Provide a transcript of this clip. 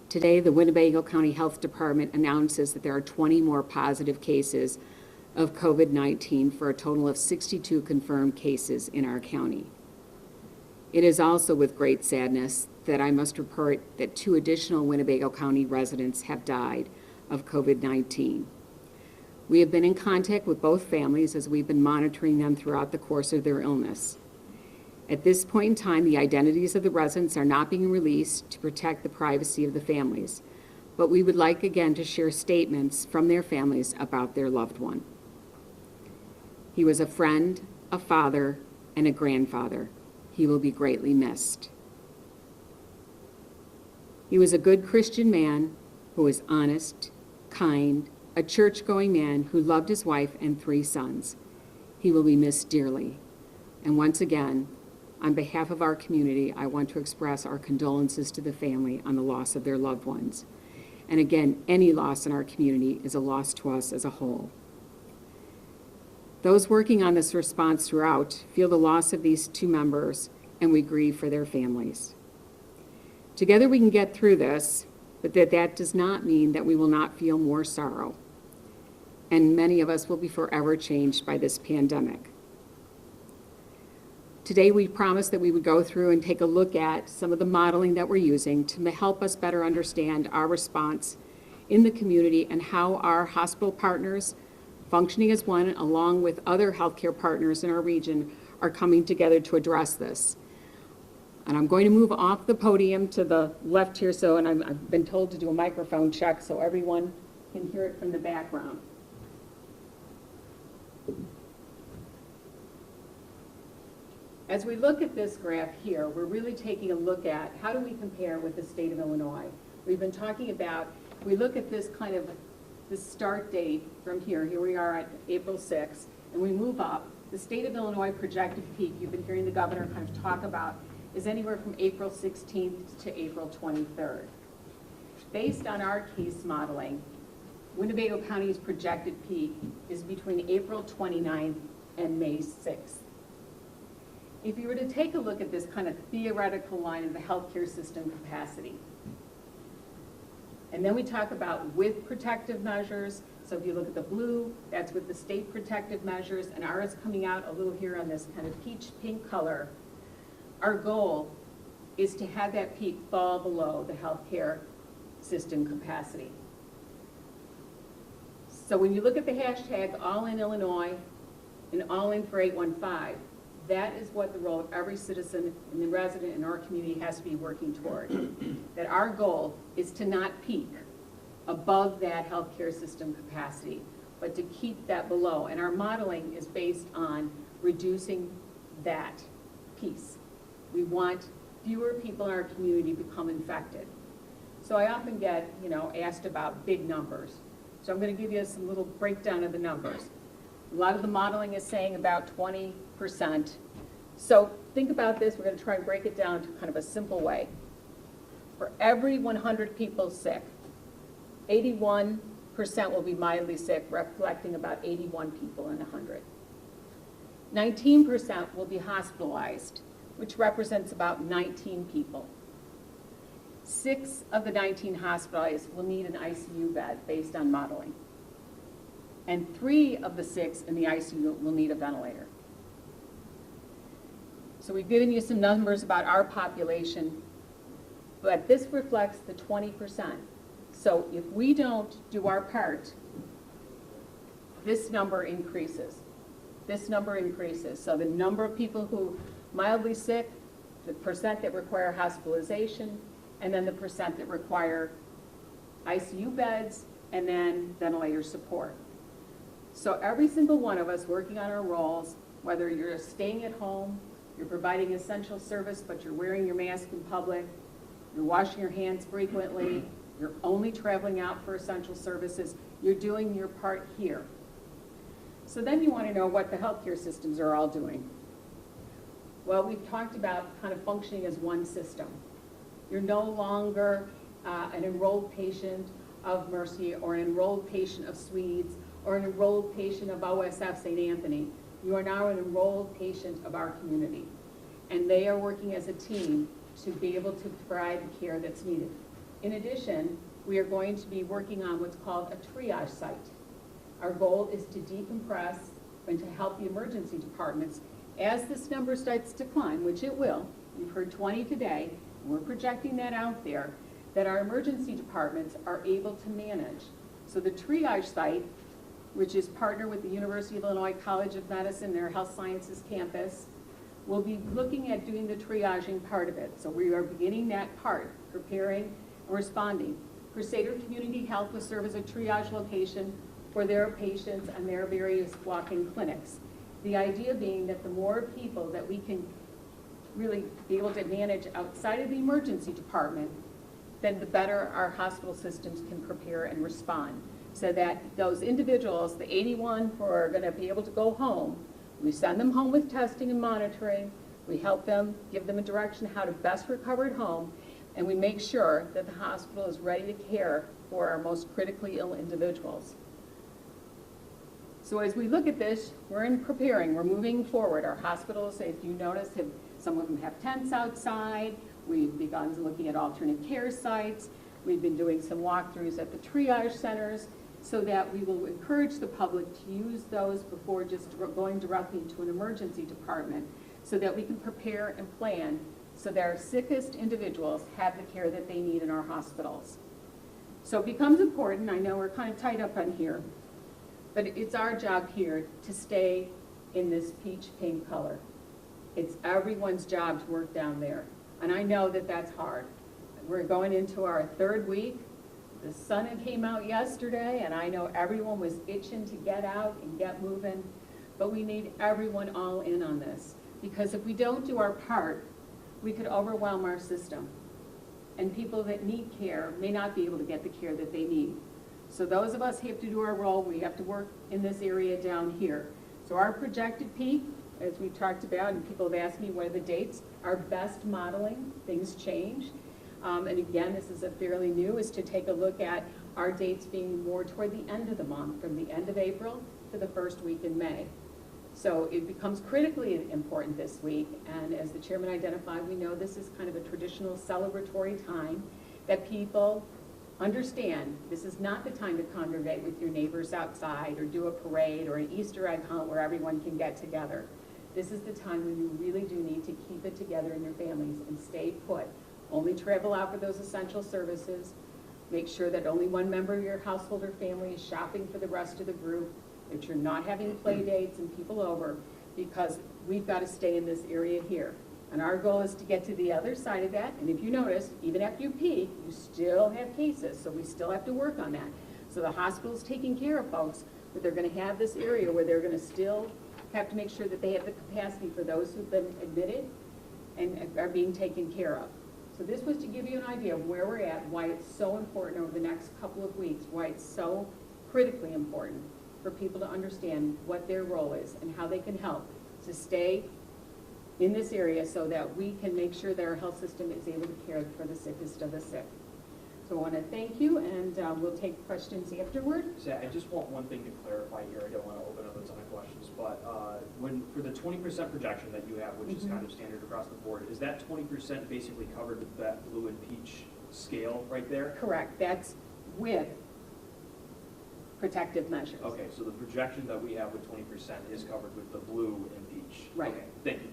Today, the Winnebago County Health Department announces that there are 20 more positive cases of COVID-19 for a total of 62 confirmed cases in our county. It is also with great sadness that I must report that 2 additional Winnebago County residents have died of COVID-19. We have been in contact with both families as we've been monitoring them throughout the course of their illness. At this point in time, the identities of the residents are not being released to protect the privacy of the families, but we would like again to share statements from their families about their loved one. He was a friend, a father, and a grandfather. He will be greatly missed. He was a good Christian man who was honest, kind, a church-going man who loved his wife and 3 sons. He will be missed dearly. And once again, on behalf of our community, I want to express our condolences to the family on the loss of their loved ones. And again, any loss in our community is a loss to us as a whole. Those working on this response throughout feel the loss of these 2 members, and we grieve for their families. Together we can get through this, but that does not mean that we will not feel more sorrow. And many of us will be forever changed by this pandemic. Today we promised that we would go through and take a look at some of the modeling that we're using to help us better understand our response in the community and how our hospital partners, functioning as one, along with other healthcare partners in our region, are coming together to address this. And I'm going to move off the podium to the left here, and I've been told to do a microphone check so everyone can hear it from the background. As we look at this graph here, we're really taking a look at how do we compare with the state of Illinois. We've been talking about, we look at this kind of, this start date from here we are at April 6th, and we move up. The state of Illinois projected peak, you've been hearing the governor kind of talk about, is anywhere from April 16th to April 23rd. Based on our case modeling, Winnebago County's projected peak is between April 29th and May 6th. If you were to take a look at this kind of theoretical line of the healthcare system capacity, and then we talk about with protective measures, so if you look at the blue, that's with the state protective measures, and ours coming out a little here on this kind of peach pink color, our goal is to have that peak fall below the healthcare system capacity. So when you look at the hashtag All in Illinois and All in for 815, that is what the role of every citizen and the resident in our community has to be working toward. That our goal is to not peak above that healthcare system capacity, but to keep that below. And our modeling is based on reducing that piece. We want fewer people in our community to become infected. So I often get, asked about big numbers. So I'm going to give you some little breakdown of the numbers. A lot of the modeling is saying about 20%. So think about this. We're going to try and break it down to kind of a simple way. For every 100 people sick, 81% will be mildly sick, reflecting about 81 people in 100. 19% will be hospitalized, which represents about 19 people. 6 of the 19 hospitalized will need an ICU bed based on modeling. And 3 of the 6 in the ICU will need a ventilator. So we've given you some numbers about our population, but this reflects the 20%. So if we don't do our part, this number increases. This number increases. So the number of people who mildly sick, the percent that require hospitalization, and then the percent that require ICU beds, and then ventilator support. So every single one of us working on our roles, whether you're staying at home, you're providing essential service, but you're wearing your mask in public, you're washing your hands frequently, you're only traveling out for essential services, you're doing your part here. So then you want to know what the healthcare systems are all doing. Well, we've talked about kind of functioning as one system. You're no longer an enrolled patient of Mercy or an enrolled patient of Swedes or an enrolled patient of OSF St. Anthony. You are now an enrolled patient of our community. And they are working as a team to be able to provide the care that's needed. In addition, we are going to be working on what's called a triage site. Our goal is to decompress and to help the emergency departments as this number starts to climb, which it will. We've heard 20 today, and we're projecting that out there, that our emergency departments are able to manage. So the triage site, which is partnered with the University of Illinois College of Medicine, their health sciences campus, will be looking at doing the triaging part of it. So we are beginning that part, preparing and responding. Crusader Community Health will serve as a triage location for their patients and their various walk-in clinics. The idea being that the more people that we can really be able to manage outside of the emergency department, then the better our hospital systems can prepare and respond. So that those individuals, the 81 who are going to be able to go home, we send them home with testing and monitoring, we help them, give them a direction how to best recover at home, and we make sure that the hospital is ready to care for our most critically ill individuals. So as we look at this, we're preparing, we're moving forward. Our hospitals, if you notice, some of them have tents outside. We've begun looking at alternate care sites. We've been doing some walkthroughs at the triage centers so that we will encourage the public to use those before just going directly to an emergency department, so that we can prepare and plan so that our sickest individuals have the care that they need in our hospitals. So it becomes important, I know we're kind of tied up on here, but it's our job here to stay in this peach pink color. It's everyone's job to work down there. And I know that that's hard. We're going into our third week. The sun came out yesterday, and I know everyone was itching to get out and get moving, but we need everyone all in on this, because if we don't do our part, we could overwhelm our system, and people that need care may not be able to get the care that they need. So those of us who have to do our role, we have to work in this area down here. So our projected peak, as we talked about, and people have asked me what are the dates, our best modeling, things change. And again, this is a fairly new, is to take a look at our dates being more toward the end of the month, from the end of April to the first week in May. So it becomes critically important this week, and as the chairman identified, we know this is kind of a traditional celebratory time that people understand this is not the time to congregate with your neighbors outside or do a parade or an Easter egg hunt where everyone can get together. This is the time when you really do need to keep it together in your families and stay put. Only travel out for those essential services. Make sure that only one member of your household or family is shopping for the rest of the group, that you're not having play dates and people over, because we've got to stay in this area here. And our goal is to get to the other side of that. And if you notice, even after you peak, you still have cases, so we still have to work on that. So the hospital's taking care of folks, but they're going to have this area where they're going to still have to make sure that they have the capacity for those who've been admitted and are being taken care of. So this was to give you an idea of where we're at, why it's so important over the next couple of weeks, why it's so critically important for people to understand what their role is and how they can help to stay in this area so that we can make sure that our health system is able to care for the sickest of the sick. So I want to thank you, and we'll take questions afterward. So I just want one thing to clarify here. I don't want to open up a ton of questions, but for the 20% projection that you have, which is kind of standard across the board, is that 20% basically covered with that blue and peach scale right there? Correct. That's with protective measures. Okay, so the projection that we have with 20% is covered with the blue and peach. Right. Okay, thank you.